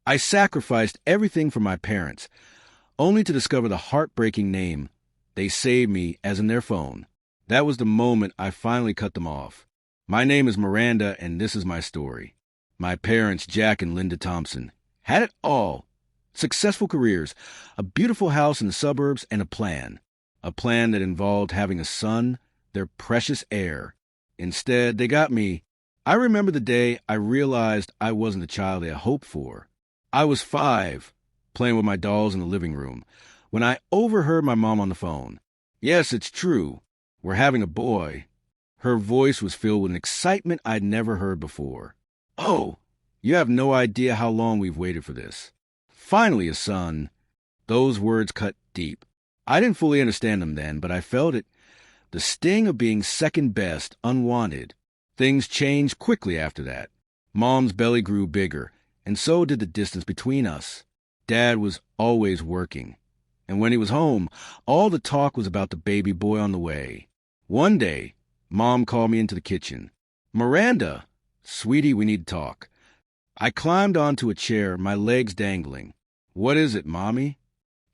I sacrificed everything for my parents, only to discover the heartbreaking name they saved me as in their phone. That was the moment I finally cut them off. My name is Miranda, and this is my story. My parents, Jack and Linda Thompson, had it all. Successful careers, a beautiful house in the suburbs, and a plan. A plan that involved having a son, their precious heir. Instead, they got me. I remember the day I realized I wasn't the child they had hoped for. I was 5, playing with my dolls in the living room, when I overheard my mom on the phone. "Yes, it's true. We're having a boy." Her voice was filled with an excitement I'd never heard before. "Oh, you have no idea how long we've waited for this. Finally, a son." Those words cut deep. I didn't fully understand them then, but I felt it. The sting of being second best, unwanted. Things changed quickly after that. Mom's belly grew bigger, and so did the distance between us. Dad was always working. And when he was home, all the talk was about the baby boy on the way. One day, Mom called me into the kitchen. "Miranda, sweetie, we need to talk." I climbed onto a chair, my legs dangling. "What is it, Mommy?"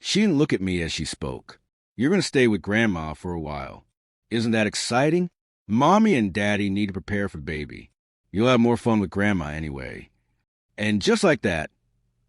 She didn't look at me as she spoke. "You're going to stay with Grandma for a while. Isn't that exciting? Mommy and Daddy need to prepare for baby. You'll have more fun with Grandma anyway." And just like that,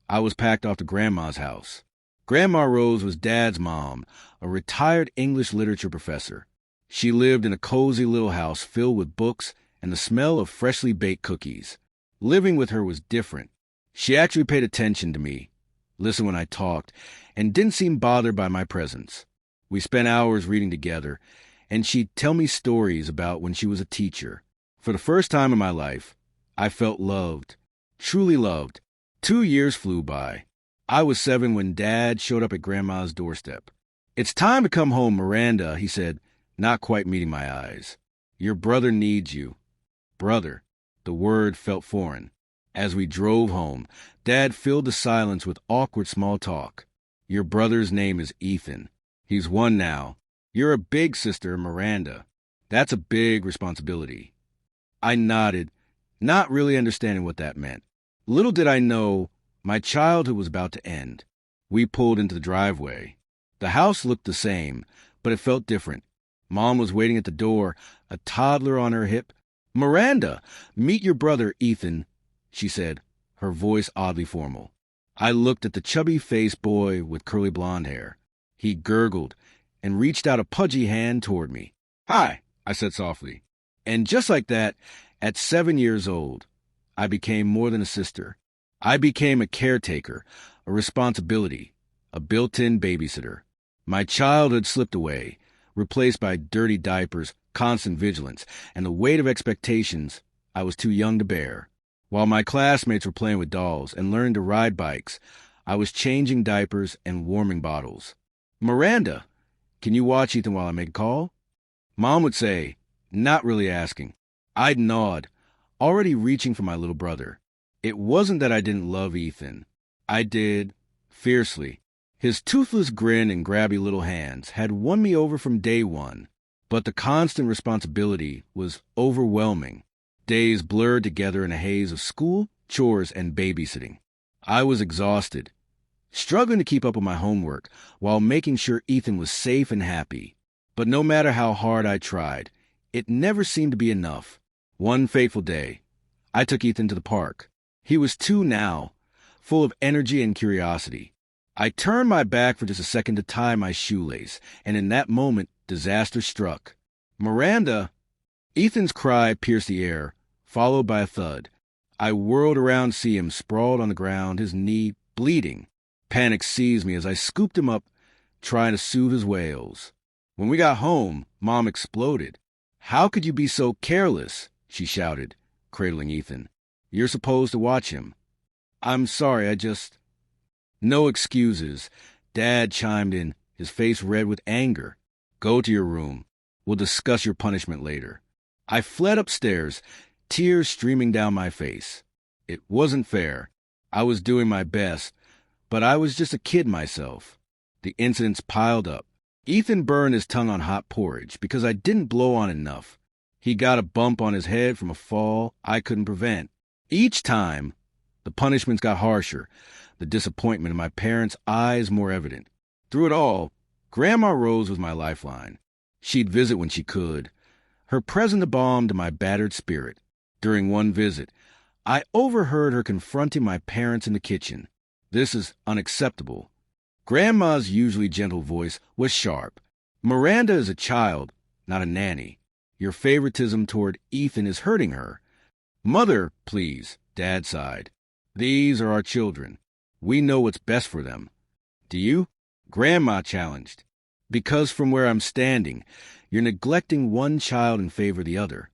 I was packed off to Grandma's house. Grandma Rose was Dad's mom, a retired English literature professor. She lived in a cozy little house filled with books and the smell of freshly baked cookies. Living with her was different. She actually paid attention to me, listened when I talked, and didn't seem bothered by my presence. We spent hours reading together, and she'd tell me stories about when she was a teacher. For the first time in my life, I felt loved, truly loved. 2 years flew by. I was 7 when Dad showed up at Grandma's doorstep. "It's time to come home, Miranda," he said, not quite meeting my eyes. "Your brother needs you." Brother. The word felt foreign. As we drove home, Dad filled the silence with awkward small talk. "Your brother's name is Ethan. He's 1 now. You're a big sister, Miranda. That's a big responsibility." I nodded, not really understanding what that meant. Little did I know, my childhood was about to end. We pulled into the driveway. The house looked the same, but it felt different. Mom was waiting at the door, a toddler on her hip. "Miranda, meet your brother, Ethan," she said, her voice oddly formal. I looked at the chubby-faced boy with curly blonde hair. He gurgled and reached out a pudgy hand toward me. "Hi," I said softly. And just like that, at 7 years old, I became more than a sister. I became a caretaker, a responsibility, a built-in babysitter. My childhood slipped away, replaced by dirty diapers, constant vigilance, and the weight of expectations I was too young to bear. While my classmates were playing with dolls and learning to ride bikes, I was changing diapers and warming bottles. "Miranda, can you watch Ethan while I make a call?" Mom would say, not really asking. I'd nod, already reaching for my little brother. It wasn't that I didn't love Ethan. I did, fiercely. His toothless grin and grabby little hands had won me over from day one. But the constant responsibility was overwhelming. Days blurred together in a haze of school, chores, and babysitting. I was exhausted, struggling to keep up with my homework while making sure Ethan was safe and happy. But no matter how hard I tried, it never seemed to be enough. One fateful day, I took Ethan to the park. He was 2 now, full of energy and curiosity. I turned my back for just a second to tie my shoelace, and in that moment, disaster struck. "Miranda!" Ethan's cry pierced the air, followed by a thud. I whirled around to see him sprawled on the ground, his knee bleeding. Panic seized me as I scooped him up, trying to soothe his wails. When we got home, Mom exploded. "How could you be so careless?" she shouted, cradling Ethan. "You're supposed to watch him." "I'm sorry, I just—" No excuses. Dad chimed in, his face red with anger. "Go to your room. We'll discuss your punishment later." I fled upstairs, tears streaming down my face. It wasn't fair. I was doing my best, but I was just a kid myself. The incidents piled up. Ethan burned his tongue on hot porridge because I didn't blow on enough. He got a bump on his head from a fall I couldn't prevent. Each time, The punishments got harsher, the disappointment in my parents' eyes more evident. Through it all, Grandma Rose was my lifeline. She'd visit when she could. Her presence a balm to my battered spirit. During one visit, I overheard her confronting my parents in the kitchen. This is unacceptable. Grandma's usually gentle voice was sharp. Miranda is a child, not a nanny. Your favoritism toward Ethan is hurting her. Mother, please, Dad sighed. These are our children. We know what's best for them. Do you? Grandma challenged. Because from where I'm standing, you're neglecting one child in favor of the other.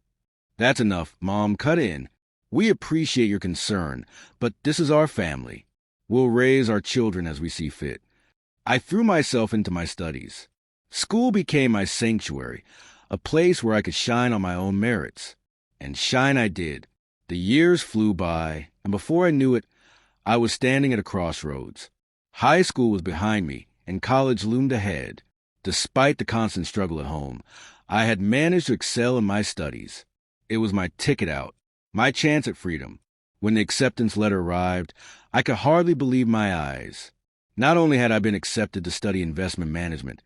That's enough, Mom. Cut in. We appreciate your concern, but this is our family. We'll raise our children as we see fit. I threw myself into my studies. School became my sanctuary, a place where I could shine on my own merits. And shine I did. The years flew by, and before I knew it, I was standing at a crossroads. High school was behind me, and college loomed ahead. Despite the constant struggle at home, I had managed to excel in my studies. It was my ticket out, my chance at freedom. When the acceptance letter arrived, I could hardly believe my eyes. Not only had I been accepted to study investment management,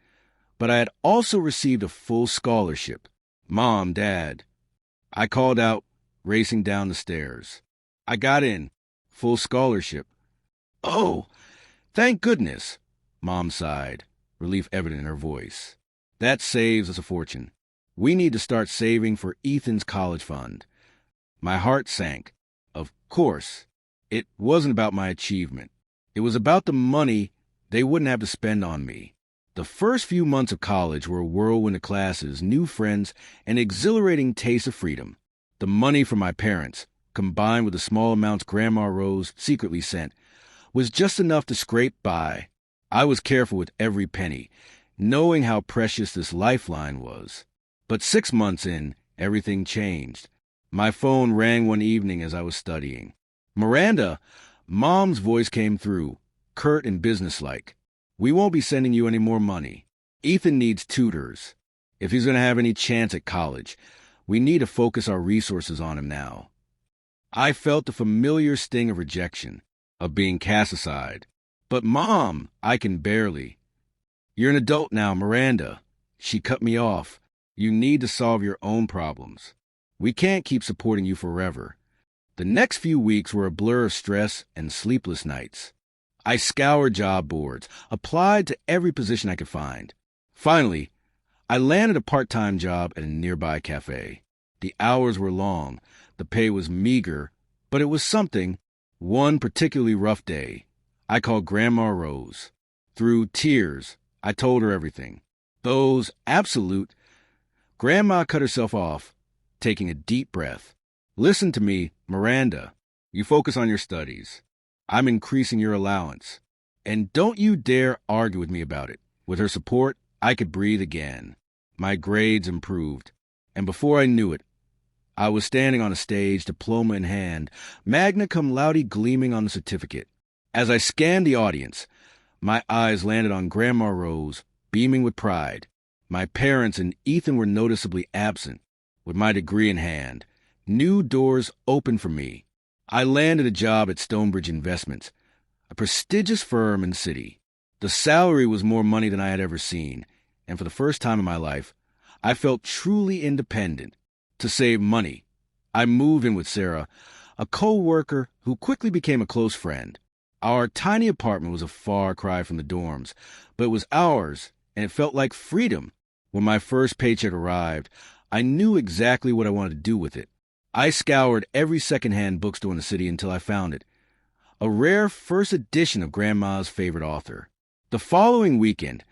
but I had also received a full scholarship. Mom, Dad. I called out, racing down the stairs. I got in. Full scholarship. Oh, thank goodness, Mom sighed, relief evident in her voice. That saves us a fortune. We need to start saving for Ethan's college fund. My heart sank. Of course, it wasn't about my achievement. It was about the money they wouldn't have to spend on me. The first few months of college were a whirlwind of classes, new friends, and exhilarating taste of freedom. The money from my parents, combined with the small amounts Grandma Rose secretly sent, was just enough to scrape by. I was careful with every penny, knowing how precious this lifeline was. But 6 months in, everything changed. My phone rang one evening as I was studying. Miranda, Mom's voice came through, curt and businesslike. We won't be sending you any more money. Ethan needs tutors. If he's going to have any chance at college, we need to focus our resources on him now. I felt the familiar sting of rejection, of being cast aside. But Mom, I can barely. You're an adult now, Miranda. She cut me off. You need to solve your own problems. We can't keep supporting you forever. The next few weeks were a blur of stress and sleepless nights. I scoured job boards, applied to every position I could find. Finally, I landed a part-time job at a nearby cafe. The hours were long, the pay was meager, but it was something. One particularly rough day, I called Grandma Rose. Through tears, I told her everything. Those absolute... Grandma cut herself off, taking a deep breath. Listen to me, Miranda. You focus on your studies. I'm increasing your allowance. And don't you dare argue with me about it. With her support, I could breathe again. My grades improved. And before I knew it, I was standing on a stage, diploma in hand, magna cum laude gleaming on the certificate. As I scanned the audience, my eyes landed on Grandma Rose, beaming with pride. My parents and Ethan were noticeably absent. With my degree in hand, new doors opened for me. I landed a job at Stonebridge Investments, a prestigious firm in the city. The salary was more money than I had ever seen, and for the first time in my life, I felt truly independent. To save money, I moved in with Sarah, a co-worker who quickly became a close friend. Our tiny apartment was a far cry from the dorms, but it was ours, and it felt like freedom. When my first paycheck arrived, I knew exactly what I wanted to do with it. I scoured every secondhand bookstore in the city until I found it. A rare first edition of Grandma's favorite author. The following weekend,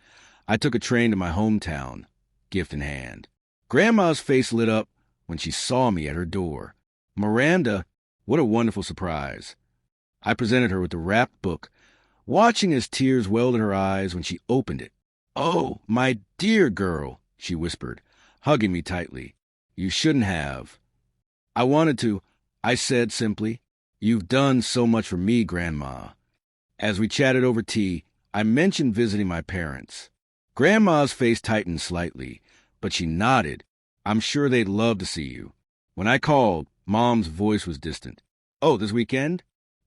I took a train to my hometown, gift in hand. Grandma's face lit up when she saw me at her door. Miranda, what a wonderful surprise. I presented her with the wrapped book, watching as tears welled in her eyes when she opened it. Oh, my dear girl, she whispered, hugging me tightly. You shouldn't have. I wanted to, I said simply. You've done so much for me, Grandma. As we chatted over tea, I mentioned visiting my parents. Grandma's face tightened slightly, but she nodded. I'm sure they'd love to see you. When I called, Mom's voice was distant. Oh, this weekend?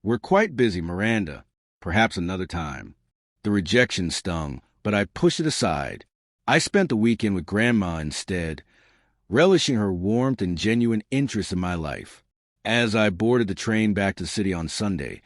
"We're quite busy, Miranda. Perhaps another time." The rejection stung, but I pushed it aside. I spent the weekend with Grandma instead, relishing her warmth and genuine interest in my life. As I boarded the train back to the city on Sunday,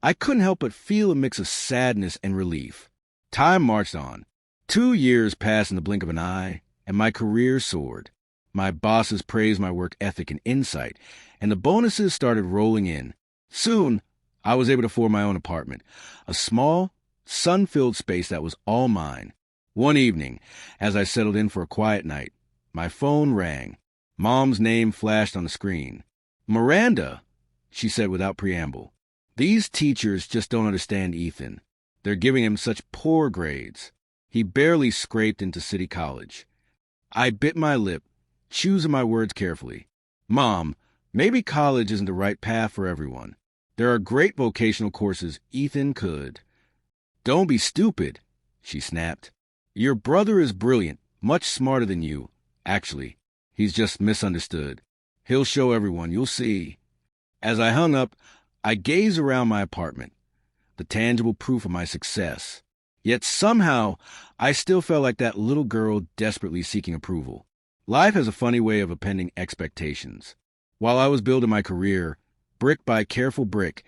I couldn't help but feel a mix of sadness and relief. Time marched on. 2 years passed in the blink of an eye, and my career soared. My bosses praised my work ethic and insight, and the bonuses started rolling in. Soon, I was able to afford my own apartment, a small, sun-filled space that was all mine. One evening, as I settled in for a quiet night, my phone rang. Mom's name flashed on the screen. "Miranda," she said without preamble. "These teachers just don't understand Ethan. They're giving him such poor grades. He barely scraped into City College." I bit my lip, choosing my words carefully. "Mom, maybe college isn't the right path for everyone. There are great vocational courses Ethan could." "Don't be stupid," she snapped. "Your brother is brilliant, much smarter than you. Actually, he's just misunderstood. He'll show everyone, you'll see." As I hung up, I gazed around my apartment, the tangible proof of my success. Yet somehow, I still felt like that little girl desperately seeking approval. Life has a funny way of appending expectations. While I was building my career, brick by careful brick,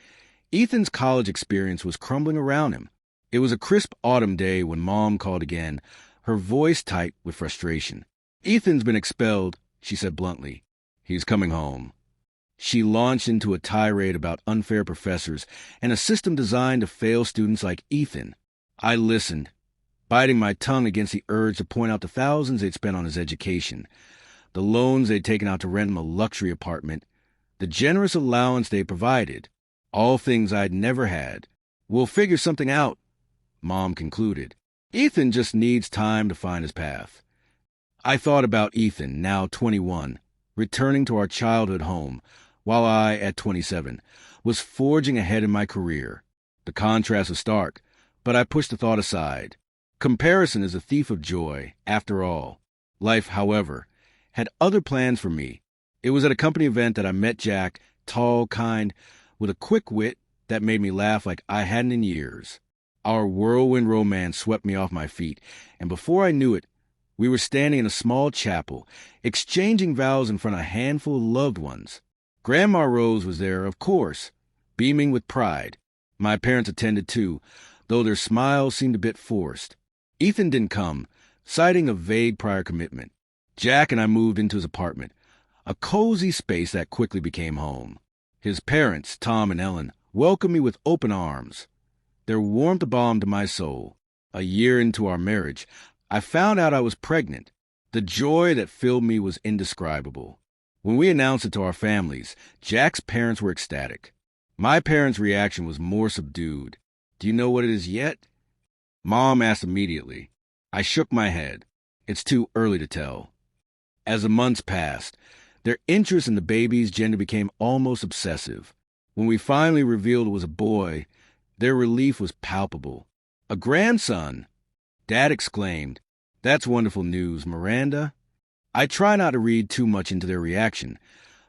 Ethan's college experience was crumbling around him. It was a crisp autumn day when Mom called again, her voice tight with frustration. "Ethan's been expelled," she said bluntly. "He's coming home." She launched into a tirade about unfair professors and a system designed to fail students like Ethan. I listened, biting my tongue against the urge to point out the thousands they'd spent on his education, the loans they'd taken out to rent him a luxury apartment, the generous allowance they provided, all things I'd never had. "We'll figure something out," Mom concluded. "Ethan just needs time to find his path." I thought about Ethan, now 21, returning to our childhood home, while I, at 27, was forging ahead in my career. The contrast was stark, but I pushed the thought aside. Comparison is a thief of joy, after all. Life, however, had other plans for me. It was at a company event that I met Jack, tall, kind, with a quick wit that made me laugh like I hadn't in years. Our whirlwind romance swept me off my feet, and before I knew it, we were standing in a small chapel, exchanging vows in front of a handful of loved ones. Grandma Rose was there, of course, beaming with pride. My parents attended too, though their smiles seemed a bit forced. Ethan didn't come, citing a vague prior commitment. Jack and I moved into his apartment, a cozy space that quickly became home. His parents, Tom and Ellen, welcomed me with open arms. Their warmth balmed my soul. A year into our marriage, I found out I was pregnant. The joy that filled me was indescribable. When we announced it to our families, Jack's parents were ecstatic. My parents' reaction was more subdued. "Do you know what it is yet?" Mom asked immediately. I shook my head. "It's too early to tell." As the months passed, their interest in the baby's gender became almost obsessive. When we finally revealed it was a boy, their relief was palpable. "A grandson!" Dad exclaimed. "That's wonderful news, Miranda." I try not to read too much into their reaction,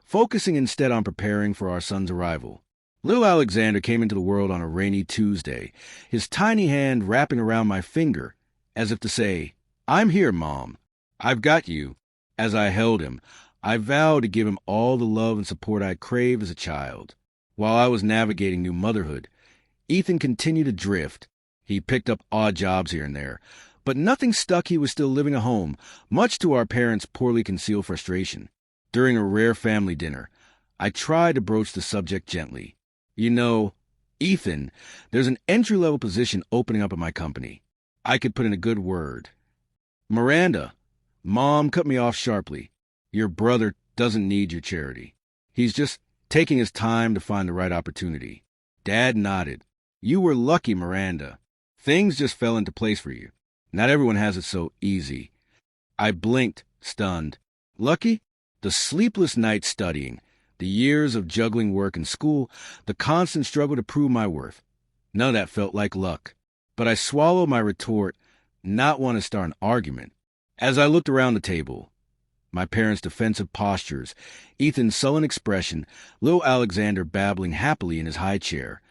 focusing instead on preparing for our son's arrival. Little Alexander came into the world on a rainy Tuesday, his tiny hand wrapping around my finger, as if to say, "I'm here, Mom. I've got you." As I held him, I vowed to give him all the love and support I craved as a child. While I was navigating new motherhood, Ethan continued to drift. He picked up odd jobs here and there, but nothing stuck. He was still living at home, much to our parents' poorly concealed frustration. During a rare family dinner, I tried to broach the subject gently. "You know, Ethan, there's an entry-level position opening up at my company. I could put in a good word." "Miranda," Mom cut me off sharply. "Your brother doesn't need your charity. He's just taking his time to find the right opportunity." Dad nodded. "You were lucky, Miranda. Things just fell into place for you. Not everyone has it so easy." I blinked, stunned. Lucky? The sleepless nights studying, the years of juggling work and school, the constant struggle to prove my worth. None of that felt like luck. But I swallowed my retort, not want to start an argument. As I looked around the table, my parents' defensive postures, Ethan's sullen expression, little Alexander babbling happily in his high chair,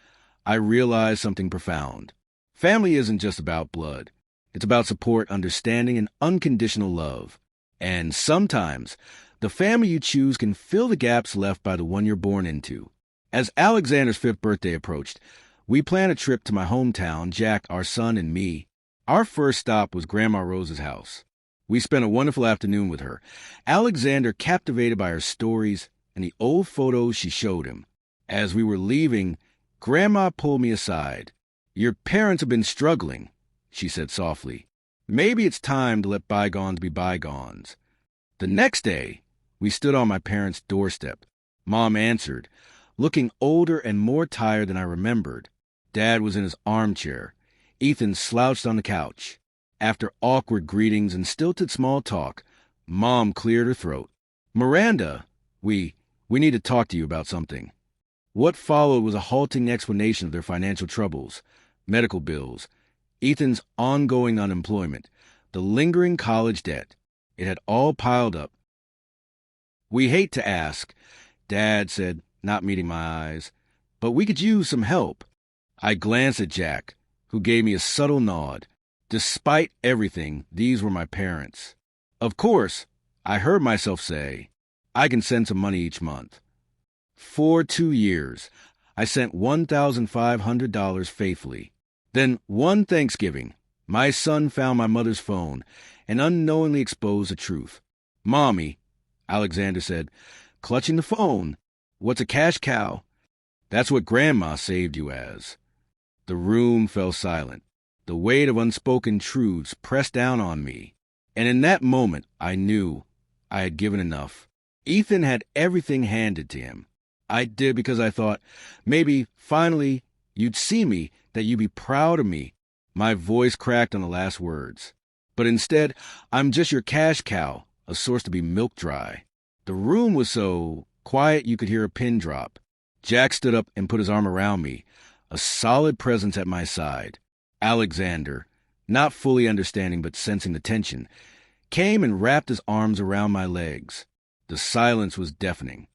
I realized something profound. Family isn't just about blood. It's about support, understanding, and unconditional love. And sometimes, the family you choose can fill the gaps left by the one you're born into. As Alexander's 5th birthday approached, we planned a trip to my hometown, Jack, our son, and me. Our first stop was Grandma Rose's house. We spent a wonderful afternoon with her. Alexander captivated by her stories and the old photos she showed him. As we were leaving, Grandma pulled me aside. "Your parents have been struggling," she said softly. "Maybe it's time to let bygones be bygones." The next day, we stood on my parents' doorstep. Mom answered, looking older and more tired than I remembered. Dad was in his armchair. Ethan slouched on the couch. After awkward greetings and stilted small talk, Mom cleared her throat. "Miranda, we need to talk to you about something." What followed was a halting explanation of their financial troubles, medical bills, Ethan's ongoing unemployment, the lingering college debt. It had all piled up. "We hate to ask," Dad said, not meeting my eyes, "but we could use some help." I glanced at Jack, who gave me a subtle nod. Despite everything, these were my parents. Of course, I heard myself say, "I can send some money each month." For 2 years, I sent $1,500 faithfully. Then, one Thanksgiving, my son found my mother's phone and unknowingly exposed the truth. "Mommy," Alexander said, clutching the phone, "what's a cash cow?" "That's what Grandma saved you as." The room fell silent. The weight of unspoken truths pressed down on me. And in that moment, I knew I had given enough. Ethan had everything handed to him. I did because I thought, maybe, finally, you'd see me, that you'd be proud of me. My voice cracked on the last words. But instead, I'm just your cash cow, a source to be milk dry. The room was so quiet you could hear a pin drop. Jack stood up and put his arm around me, a solid presence at my side. Alexander, not fully understanding but sensing the tension, came and wrapped his arms around my legs. The silence was deafening.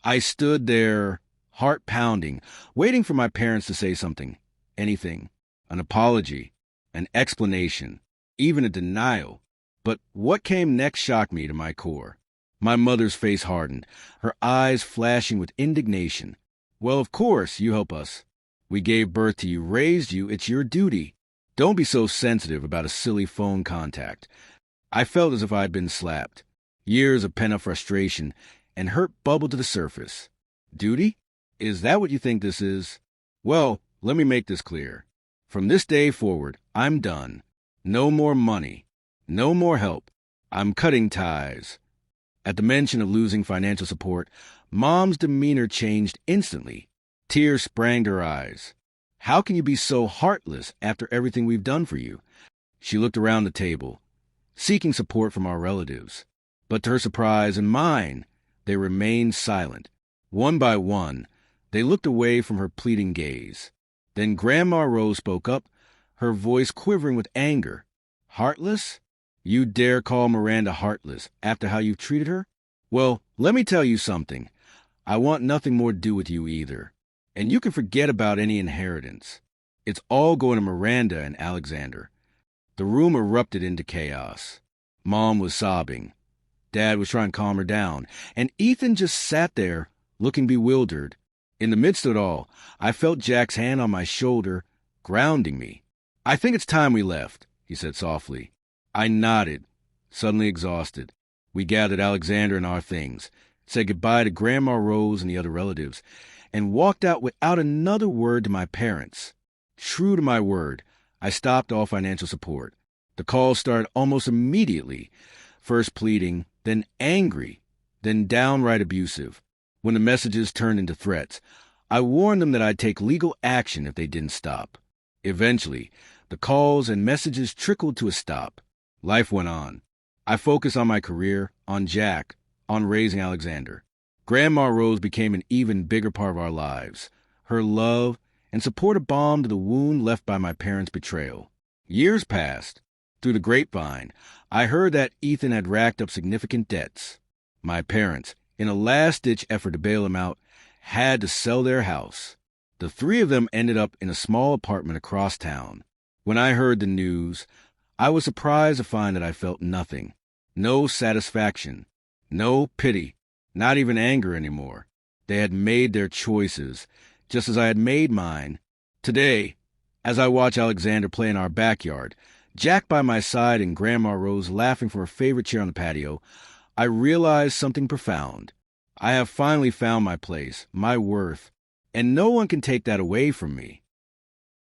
I stood there, heart pounding, waiting for my parents to say something, anything, an apology, an explanation, even a denial. But what came next shocked me to my core. My mother's face hardened, her eyes flashing with indignation. "Well, of course, you help us. We gave birth to you, raised you, it's your duty. Don't be so sensitive about a silly phone contact." I felt as if I had been slapped. Years of pent-up frustration and hurt bubbled to the surface. Duty? Is that what you think this is? Well, let me make this clear. From this day forward, I'm done. No more money. No more help. I'm cutting ties. At the mention of losing financial support, Mom's demeanor changed instantly. Tears sprang to her eyes. "How can you be so heartless after everything we've done for you?" She looked around the table, seeking support from our relatives. But to her surprise and mine, they remained silent. One by one, they looked away from her pleading gaze. Then Grandma Rose spoke up, her voice quivering with anger. "Heartless? You dare call Miranda heartless after how you've treated her? Well, let me tell you something. I want nothing more to do with you either. And you can forget about any inheritance. It's all going to Miranda and Alexander." The room erupted into chaos. Mom was sobbing. Dad was trying to calm her down, and Ethan just sat there, looking bewildered. In the midst of it all, I felt Jack's hand on my shoulder, grounding me. "I think it's time we left," he said softly. I nodded, suddenly exhausted. We gathered Alexander and our things, said goodbye to Grandma Rose and the other relatives, and walked out without another word to my parents. True to my word, I stopped all financial support. The calls started almost immediately, first pleading, then angry, then downright abusive. When the messages turned into threats, I warned them that I'd take legal action if they didn't stop. Eventually, the calls and messages trickled to a stop. Life went on. I focused on my career, on Jack, on raising Alexander. Grandma Rose became an even bigger part of our lives. Her love and support a balm to the wound left by my parents' betrayal. Years passed. Through the grapevine, I heard that Ethan had racked up significant debts. My parents, in a last-ditch effort to bail him out, had to sell their house. The three of them ended up in a small apartment across town. When I heard the news, I was surprised to find that I felt nothing. No satisfaction. No pity. Not even anger anymore. They had made their choices, just as I had made mine. Today, as I watch Alexander play in our backyard, Jack by my side and Grandma Rose laughing from her favorite chair on the patio, I realized something profound. I have finally found my place, my worth, and no one can take that away from me.